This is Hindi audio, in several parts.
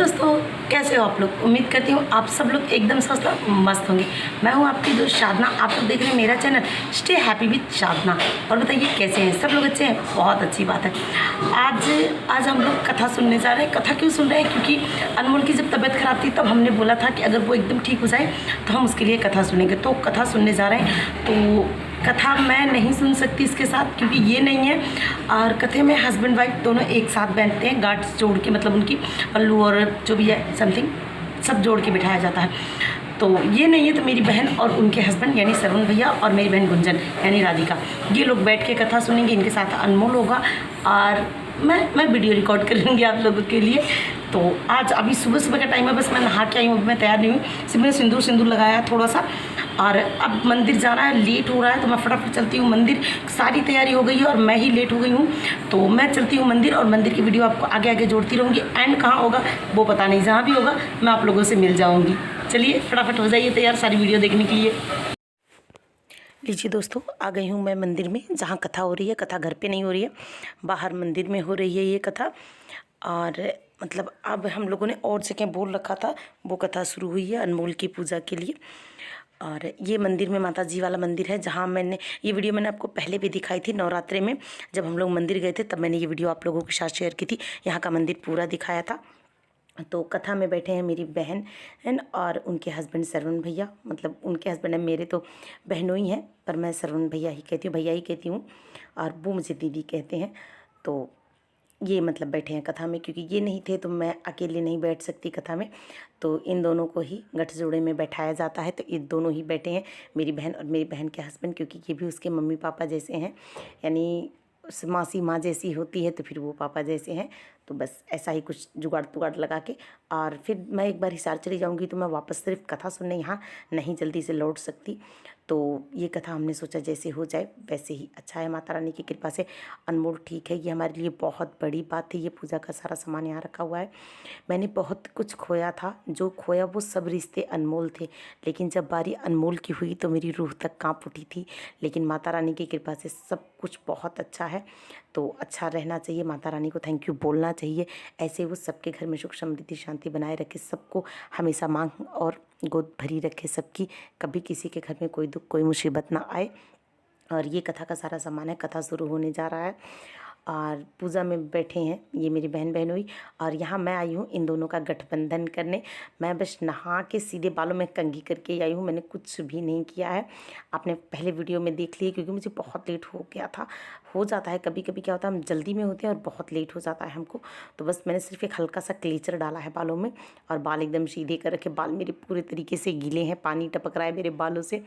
दोस्तों, कैसे हो आप लोग। उम्मीद करती हूँ आप सब लोग एकदम स्वस्थ और मस्त होंगे। मैं हूँ आपकी दोस्त साधना। आप लोग देख रहे हैं मेरा चैनल स्टे हैप्पी विद साधना। और बताइए कैसे हैं सब लोग। अच्छे हैं, बहुत अच्छी बात है। आज हम लोग कथा सुनने जा रहे हैं। कथा क्यों सुन रहे हैं? क्योंकि अनमोल की जब तबीयत खराब थी तब हमने बोला था कि अगर वो एकदम ठीक हो जाए तो हम उसके लिए कथा सुनेंगे। तो कथा सुनने जा रहे हैं। तो कथा मैं नहीं सुन सकती इसके साथ, क्योंकि ये नहीं है। और कथे में हस्बैंड वाइफ दोनों एक साथ बैठते हैं, गार्ड्स जोड़ के, मतलब उनकी पल्लू और जो भी है समथिंग सब जोड़ के बिठाया जाता है। तो ये नहीं है। तो मेरी बहन और उनके हस्बैंड यानी सरवण भैया और मेरी बहन गुंजन यानी राधिका, ये लोग बैठ के कथा सुनेंगे। इनके साथ अनमोल होगा और मैं वीडियो रिकॉर्ड करूँगी आप लोगों के लिए। तो आज अभी सुबह सुबह का टाइम है, बस मैं नहा के आई हूँ, अभी मैं तैयार नहीं हुई। सिर्फ मैंने सिंदूर लगाया थोड़ा सा, और अब मंदिर जाना है, लेट हो रहा है तो मैं फटाफट चलती हूँ मंदिर। सारी तैयारी हो गई है और मैं ही लेट हो गई हूँ, तो मैं चलती हूँ मंदिर। और मंदिर की वीडियो आपको आगे आगे जोड़ती रहूँगी। एंड कहाँ होगा वो पता नहीं, जहाँ भी होगा मैं आप लोगों से मिल जाऊँगी। चलिए फटाफट हो जाइए तैयार सारी वीडियो देखने के लिए। लीजिए दोस्तों, आ गई हूँ मैं मंदिर में, जहाँ कथा हो रही है। कथा घर पे नहीं हो रही है, बाहर मंदिर में हो रही है ये कथा। और मतलब अब हम लोगों ने और जगह बोल रखा था, वो कथा शुरू हुई है अनमोल की पूजा के लिए। और ये मंदिर में माता जी वाला मंदिर है, जहाँ ये वीडियो मैंने आपको पहले भी दिखाई थी नवरात्रे में। जब हम लोग मंदिर गए थे तब मैंने ये वीडियो आप लोगों के साथ शेयर की थी। यहाँ का मंदिर पूरा दिखाया था। तो कथा में बैठे हैं मेरी बहन और उनके हस्बैंड सरवण भैया। मतलब उनके हस्बैंड है, मेरे तो बहनों ही हैं, पर मैं सरवण भैया ही कहती हूँ, भैया ही कहती हूँ। और वो मुझे दीदी कहते हैं। तो ये मतलब बैठे हैं कथा में, क्योंकि ये नहीं थे तो मैं अकेले नहीं बैठ सकती कथा में। तो इन दोनों को ही गठजोड़े में बैठाया जाता है। तो ये दोनों ही बैठे हैं, मेरी बहन और मेरी बहन के हस्बैंड, क्योंकि ये भी उसके मम्मी पापा जैसे हैं, यानी उस मासी माँ जैसी होती है तो फिर वो पापा जैसे हैं। तो बस ऐसा ही कुछ जुगाड़ तुगाड़ लगा के, और फिर मैं एक बार हिसार चली जाऊंगी तो मैं वापस सिर्फ कथा सुनने यहाँ नहीं जल्दी से लौट सकती। तो ये कथा हमने सोचा जैसे हो जाए वैसे ही अच्छा है। माता रानी की कृपा से अनमोल ठीक है, ये हमारे लिए बहुत बड़ी बात है। ये पूजा का सारा सामान यहाँ रखा हुआ है। मैंने बहुत कुछ खोया था, जो खोया वो सब रिश्ते अनमोल थे, लेकिन जब बारी अनमोल की हुई तो मेरी रूह तक काँप उठी थी। लेकिन माता रानी की कृपा से सब कुछ बहुत अच्छा है। तो अच्छा रहना चाहिए, माता रानी को थैंक यू बोलना चाहिए। ऐसे वो सबके घर में सुख समृद्धि शांति बनाए रखे, सबको हमेशा मांग और गोद भरी रखे सबकी, कभी किसी के घर में कोई दुख कोई मुसीबत ना आए। और ये कथा का सारा सामान है, कथा शुरू होने जा रहा है। और पूजा में बैठे हैं ये मेरी बहन हुई, और यहाँ मैं आई हूँ इन दोनों का गठबंधन करने। मैं बस नहा के सीधे बालों में कंघी करके आई हूँ, मैंने कुछ भी नहीं किया है। आपने पहले वीडियो में देख लिए, क्योंकि मुझे बहुत लेट हो गया था। हो जाता है कभी कभी, क्या होता है हम जल्दी में होते हैं और बहुत लेट हो जाता है हमको। तो बस मैंने सिर्फ एक हल्का सा क्लीचर डाला है बालों में, और बाल एकदम सीधे कर रखे। बाल मेरे पूरे तरीके से गीले हैं, पानी टपक रहा है मेरे बालों से।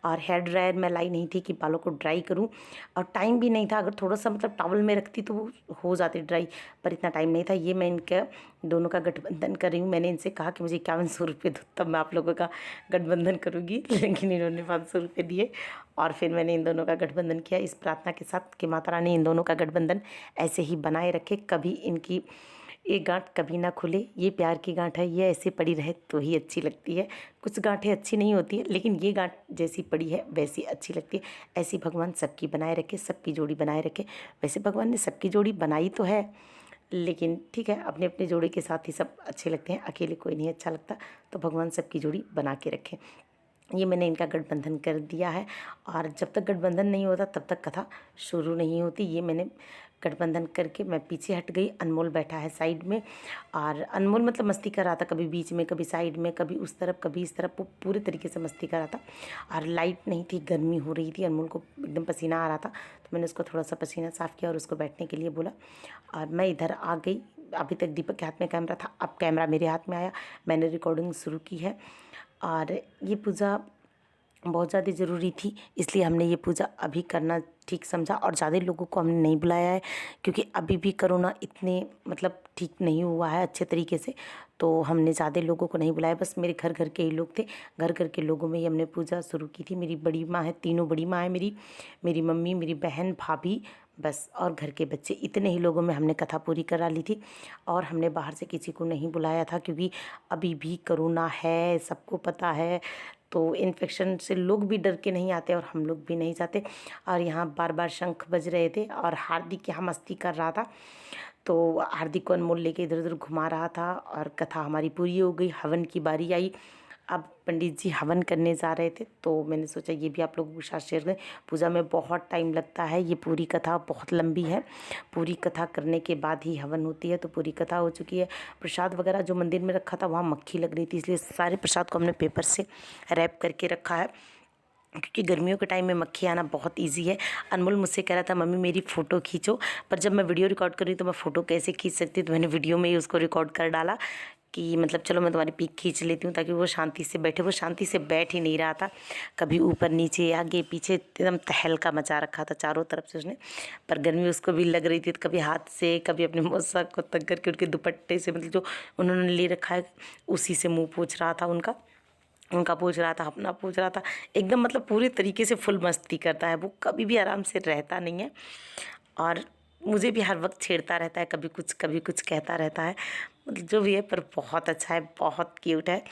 और हेयर ड्रायर मैं लाई नहीं थी कि बालों को ड्राई करूँ, और टाइम भी नहीं था। अगर थोड़ा सा मतलब टॉवल में रखती तो वो हो जाते ड्राई, पर इतना टाइम नहीं था। ये मैं इनका दोनों का गठबंधन कर रही हूँ। मैंने इनसे कहा कि मुझे 5100 रुपये दो, तब मैं आप लोगों का गठबंधन करूँगी, लेकिन इन्होंने 500 रुपये दिए। और फिर मैंने इन दोनों का गठबंधन किया, इस प्रार्थना के साथ कि माता रानी इन दोनों का गठबंधन ऐसे ही बनाए रखे, कभी इनकी ये गांठ कभी ना खुले। ये प्यार की गांठ है, ये ऐसे पड़ी रहे तो ही अच्छी लगती है। कुछ गांठें अच्छी नहीं होती है, लेकिन ये गांठ जैसी पड़ी है वैसी अच्छी लगती है। ऐसी भगवान सबकी बनाए रखे, सबकी जोड़ी बनाए रखे। वैसे भगवान ने सबकी जोड़ी बनाई तो है, लेकिन ठीक है, अपने अपने जोड़ी के साथ ही सब अच्छे लगते हैं, अकेले कोई नहीं अच्छा लगता। तो भगवान सबकी जोड़ी बना के रखें। ये मैंने इनका गठबंधन कर दिया है, और जब तक गठबंधन नहीं होता तब तक कथा शुरू नहीं होती। ये मैंने गठबंधन करके मैं पीछे हट गई, अनमोल बैठा है साइड में। और अनमोल मतलब मस्ती कर रहा था, कभी बीच में कभी साइड में, कभी उस तरफ कभी इस तरफ, वो पूरे तरीके से मस्ती कर रहा था। और लाइट नहीं थी, गर्मी हो रही थी, अनमोल को एकदम पसीना आ रहा था। तो मैंने उसको थोड़ा सा पसीना साफ़ किया और उसको बैठने के लिए बोला, और मैं इधर आ गई। अभी तक दीपक के हाथ में कैमरा था, अब कैमरा मेरे हाथ में आया, मैंने रिकॉर्डिंग शुरू की है। और ये पूजा बहुत ज़्यादा ज़रूरी थी, इसलिए हमने ये पूजा अभी करना ठीक समझा। और ज़्यादा लोगों को हमने नहीं बुलाया है, क्योंकि अभी भी कोरोना इतने मतलब ठीक नहीं हुआ है अच्छे तरीके से। तो हमने ज़्यादा लोगों को नहीं बुलाया, बस मेरे घर के ही लोग थे। घर के लोगों में ही हमने पूजा शुरू की थी। मेरी बड़ी माँ है, तीनों बड़ी माँ है मेरी मम्मी, मेरी बहन, भाभी, बस, और घर के बच्चे। इतने ही लोगों में हमने कथा पूरी करा ली थी। और हमने बाहर से किसी को नहीं बुलाया था, क्योंकि अभी भी कोरोना है, सबको पता है। तो इन्फेक्शन से लोग भी डर के नहीं आते और हम लोग भी नहीं जाते। और यहाँ बार बार शंख बज रहे थे और हार्दिक यहाँ मस्ती कर रहा था। तो हार्दिक को अनमोल लेके इधर उधर घुमा रहा था और कथा हमारी पूरी हो गई। हवन की बारी आई। अब पंडित जी हवन करने जा रहे थे तो मैंने सोचा ये भी आप लोगों के साथ शेयर करें। पूजा में बहुत टाइम लगता है, ये पूरी कथा बहुत लंबी है। पूरी कथा करने के बाद ही हवन होती है। तो पूरी कथा हो चुकी है। प्रसाद वगैरह जो मंदिर में रखा था वहाँ मक्खी लग रही थी, इसलिए सारे प्रसाद को हमने पेपर से रैप करके रखा है, क्योंकि गर्मियों के टाइम में मक्खी आना बहुत इजी है। अनमोल मुझसे कह रहा था मम्मी मेरी फ़ोटो खींचो, पर जब मैं वीडियो रिकॉर्ड कर रही तो मैं फ़ोटो कैसे खींच सकती, तो मैंने वीडियो में ही उसको रिकॉर्ड कर डाला कि मतलब चलो मैं तुम्हारी पिक खींच लेती हूँ ताकि वो शांति से बैठे। वो शांति से बैठ ही नहीं रहा था, कभी ऊपर नीचे आगे पीछे एकदम तहलका मचा रखा था चारों तरफ से उसने। पर गर्मी उसको भी लग रही थी, तो कभी हाथ से कभी अपने मौसा को तक करके उनके दुपट्टे से, मतलब जो उन्होंने ले रखा है उसी से मुँह पोंछ रहा था। उनका पूछ रहा था, अपना पूछ रहा था। एकदम मतलब पूरे तरीके से फुल मस्ती करता है वो, कभी भी आराम से रहता नहीं है। और मुझे भी हर वक्त छेड़ता रहता है, कभी कुछ कहता रहता है, मतलब जो भी है। पर बहुत अच्छा है, बहुत क्यूट है।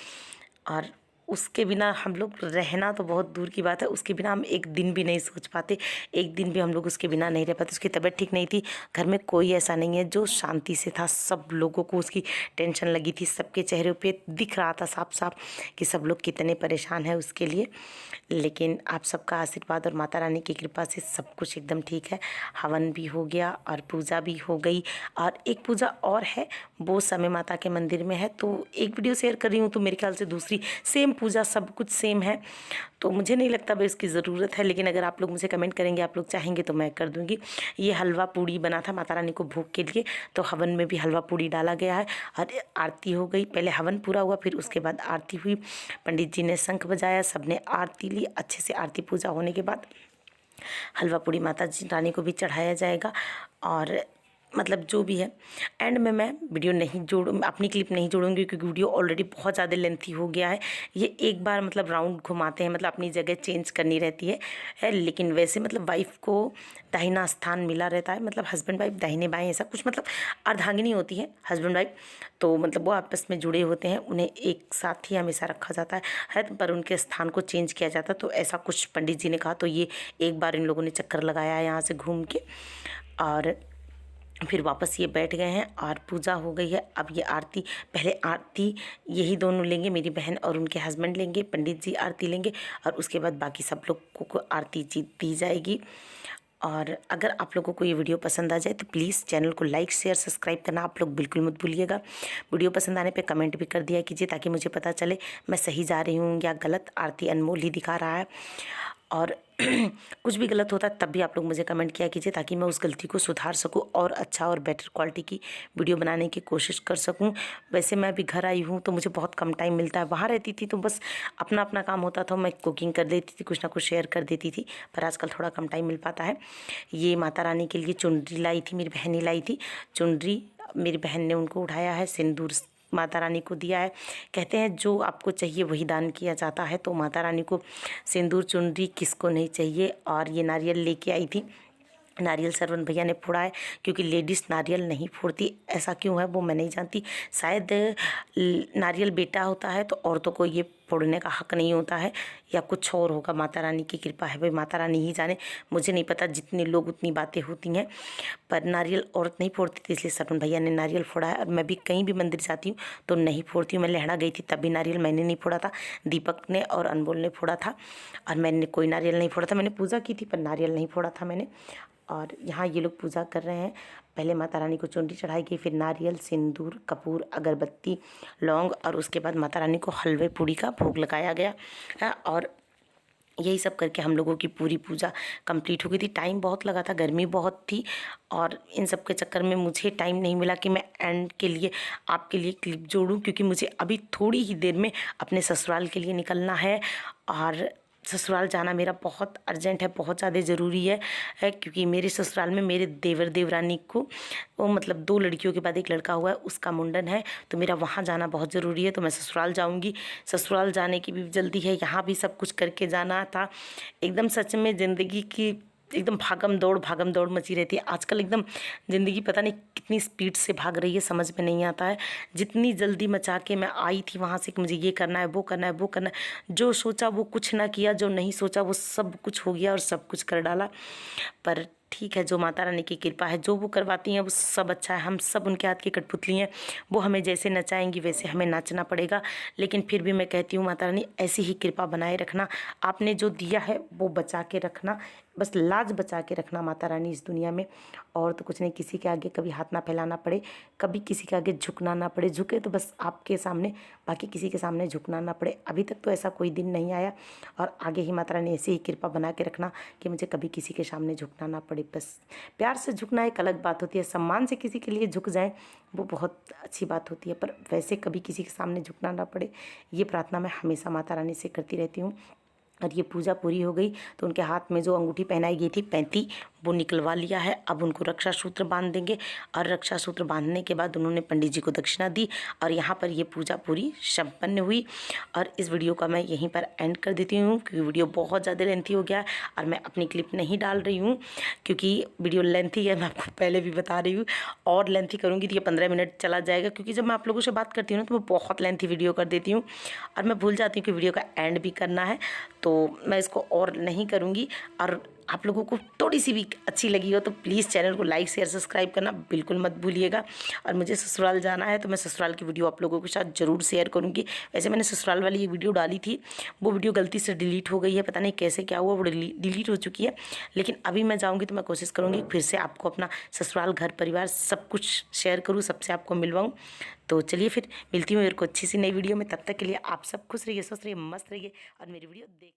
और उसके बिना हम लोग रहना तो बहुत दूर की बात है, उसके बिना हम एक दिन भी नहीं सोच पाते। एक दिन भी हम लोग उसके बिना नहीं रह पाते। उसकी तबीयत ठीक नहीं थी। घर में कोई ऐसा नहीं है जो शांति से था। सब लोगों को उसकी टेंशन लगी थी। सबके चेहरे पे दिख रहा था साफ साफ कि सब लोग कितने परेशान हैं उसके लिए। लेकिन आप सबका आशीर्वाद और माता रानी की कृपा से सब कुछ एकदम ठीक है। हवन भी हो गया और पूजा भी हो गई। और एक पूजा और है, वो समय माता के मंदिर में है, तो एक वीडियो शेयर कर रही हूँ। तो मेरे ख्याल से दूसरी सेम पूजा, सब कुछ सेम है, तो मुझे नहीं लगता भाई इसकी ज़रूरत है। लेकिन अगर आप लोग मुझे कमेंट करेंगे, आप लोग चाहेंगे तो मैं कर दूँगी। ये हलवा पूड़ी बना था माता रानी को भोग के लिए, तो हवन में भी हलवा पूड़ी डाला गया है। और आरती हो गई, पहले हवन पूरा हुआ, फिर उसके बाद आरती हुई। पंडित जी ने शंख बजाया, सबने आरती ली। अच्छे से आरती पूजा होने के बाद हलवा पूड़ी माता जी रानी को भी चढ़ाया जाएगा। और मतलब जो भी है, एंड में मैं वीडियो नहीं अपनी क्लिप नहीं जोड़ूंगी, क्योंकि वीडियो ऑलरेडी बहुत ज़्यादा लेंथी हो गया है। ये एक बार मतलब राउंड घुमाते हैं, मतलब अपनी जगह चेंज करनी रहती है। लेकिन वैसे मतलब वाइफ को दाहिना स्थान मिला रहता है, मतलब हस्बैंड वाइफ दाहिने बाएं ऐसा कुछ, मतलब अर्धांगिनी होती है हस्बैंड वाइफ, तो मतलब वो आपस में जुड़े होते हैं, उन्हें एक साथ ही हमेशा रखा जाता है पर उनके स्थान को चेंज किया जाता है। तो ऐसा कुछ पंडित जी ने कहा, तो ये एक बार इन लोगों ने चक्कर लगाया है यहाँ से घूम के, और फिर वापस ये बैठ गए हैं और पूजा हो गई है। अब ये आरती, पहले आरती यही दोनों लेंगे, मेरी बहन और उनके हस्बैंड लेंगे, पंडित जी आरती लेंगे, और उसके बाद बाकी सब लोग को आरती दी जाएगी। और अगर आप लोगों को ये वीडियो पसंद आ जाए तो प्लीज़ चैनल को लाइक शेयर सब्सक्राइब करना आप लोग बिल्कुल मत भूलिएगा। वीडियो पसंद आने पे कमेंट भी कर दिया कीजिए, ताकि मुझे पता चले मैं सही जा रही हूँ या गलत। आरती अनमोल ही दिखा रहा है, और कुछ भी गलत होता है तब भी आप लोग मुझे कमेंट किया कीजिए, ताकि मैं उस गलती को सुधार सकूं और अच्छा और बेटर क्वालिटी की वीडियो बनाने की कोशिश कर सकूं। वैसे मैं अभी घर आई हूं तो मुझे बहुत कम टाइम मिलता है। वहाँ रहती थी तो बस अपना अपना काम होता था, मैं कुकिंग कर देती थी, कुछ ना कुछ शेयर कर देती थी, पर आजकल थोड़ा कम टाइम मिल पाता है। ये माता रानी के लिए चुनरी लाई थी, मेरी बहन ही लाई थी चुनरी, मेरी बहन ने उनको उठाया है। सिंदूर माता रानी को दिया है। कहते हैं जो आपको चाहिए वही दान किया जाता है, तो माता रानी को सिंदूर चुनरी किसको नहीं चाहिए। और ये नारियल लेके आई थी, नारियल सरवन भैया ने फोड़ा है, क्योंकि लेडीज़ नारियल नहीं फोड़ती। ऐसा क्यों है वो मैं नहीं जानती, शायद नारियल बेटा होता है तो औरतों को ये फोड़ने का हक नहीं होता है, या कुछ और होगा। माता रानी की कृपा है भाई, माता रानी ही जाने, मुझे नहीं पता। जितने लोग उतनी बातें होती हैं, पर नारियल औरत नहीं फोड़ती थी, इसलिए सरवन भैया ने नारियल फोड़ा है। और मैं भी कहीं भी मंदिर जाती हूँ तो नहीं फोड़ती हूँ। मैं लहड़ा गई थी तब भी नारियल मैंने नहीं फोड़ा था, दीपक ने और अनमोल ने फोड़ा था, और मैंने कोई नारियल नहीं फोड़ा था। मैंने पूजा की थी पर नारियल नहीं फोड़ा था मैंने। और यहाँ ये लोग पूजा कर रहे हैं। पहले माता रानी को चुनरी चढ़ाई गई, फिर नारियल, सिंदूर, कपूर, अगरबत्ती, लौंग, और उसके बाद माता रानी को हलवे पूड़ी का भोग लगाया गया है। और यही सब करके हम लोगों की पूरी पूजा कंप्लीट हो गई थी। टाइम बहुत लगा था, गर्मी बहुत थी, और इन सब के चक्कर में मुझे टाइम नहीं मिला कि मैं एंड के लिए आपके लिए क्लिप जोड़ूं, क्योंकि मुझे अभी थोड़ी ही देर में अपने ससुराल के लिए निकलना है। और ससुराल जाना मेरा बहुत अर्जेंट है, बहुत ज़्यादा ज़रूरी है, क्योंकि मेरे ससुराल में मेरे देवर देवरानी को, वो मतलब 2 लड़कियों के बाद एक लड़का हुआ है, उसका मुंडन है, तो मेरा वहाँ जाना बहुत ज़रूरी है। तो मैं ससुराल जाऊँगी। ससुराल जाने की भी जल्दी है, यहाँ भी सब कुछ करके जाना था। एकदम सच में ज़िंदगी की एकदम भागम दौड़ मची रहती है आजकल। एकदम ज़िंदगी पता नहीं कितनी स्पीड से भाग रही है, समझ में नहीं आता है। जितनी जल्दी मचा के मैं आई थी वहाँ से कि मुझे ये करना है, वो करना है, वो करना है, जो सोचा वो कुछ ना किया, जो नहीं सोचा वो सब कुछ हो गया और सब कुछ कर डाला। पर ठीक है, जो माता रानी की कृपा है, जो वो करवाती हैं वो सब अच्छा है। हम सब उनके हाथ की कठपुतली हैं, वो हमें जैसे नचाएंगी वैसे हमें नाचना पड़ेगा। लेकिन फिर भी मैं कहती हूँ माता रानी ऐसी ही कृपा बनाए रखना, आपने जो दिया है वो बचा के रखना, बस लाज बचा के रखना माता रानी इस दुनिया में। और तो कुछ नहीं, किसी के आगे कभी हाथ ना फैलाना पड़े, कभी किसी के आगे झुकना ना पड़े, झुके तो बस आपके सामने, बाकी किसी के सामने झुकना ना पड़े। अभी तक तो ऐसा कोई दिन नहीं आया और आगे ही माता रानी ऐसी ही कृपा बना के रखना कि मुझे कभी किसी के सामने झुकना ना पड़े। बस प्यार से झुकना एक अलग बात होती है, सम्मान से किसी के लिए झुक जाएं वो बहुत अच्छी बात होती है, पर वैसे कभी किसी के सामने झुकना ना पड़े, ये प्रार्थना मैं हमेशा माता रानी से करती रहती हूँ। और ये पूजा पूरी हो गई तो उनके हाथ में जो अंगूठी पहनाई गई थी 35, वो निकलवा लिया है। अब उनको रक्षा सूत्र बांध देंगे और रक्षा सूत्र बांधने के बाद उन्होंने पंडित जी को दक्षिणा दी और यहाँ पर ये पूजा पूरी संपन्न हुई। और इस वीडियो का मैं यहीं पर एंड कर देती हूँ क्योंकि वीडियो बहुत ज़्यादा लेंथी हो गया है और मैं अपनी क्लिप नहीं डाल रही हूँ क्योंकि वीडियो लेंथी है, मैं आपको पहले भी बता रही हूँ। और लेंथी करूँगी तो ये 15 मिनट चला जाएगा क्योंकि जब मैं आप लोगों से बात करती हूँ ना तो मैं बहुत लेंथी वीडियो कर देती हूँ और मैं भूल जाती हूँ कि वीडियो का एंड भी करना है, तो मैं इसको और नहीं करूँगी। और आप लोगों को थोड़ी सी भी अच्छी लगी हो तो प्लीज़ चैनल को लाइक शेयर सब्सक्राइब करना बिल्कुल मत भूलिएगा। और मुझे ससुराल जाना है तो मैं ससुराल की वीडियो आप लोगों के साथ ज़रूर शेयर करूँगी। वैसे मैंने ससुराल वाली एक वीडियो डाली थी, वो वीडियो गलती से डिलीट हो गई है, पता नहीं कैसे क्या हुआ, वो डिलीट हो चुकी है। लेकिन अभी मैं जाऊँगी तो मैं कोशिश करूँगी फिर से आपको अपना ससुराल घर परिवार सब कुछ शेयर करूँ, सबसे आपको मिलवाऊँ। तो चलिए फिर मिलती हूँ मेरे को अच्छी सी नई वीडियो में, तब तक के लिए आप सब खुश रहिए, स्वस्थ रहिए, मस्त रहिए और मेरी वीडियो देख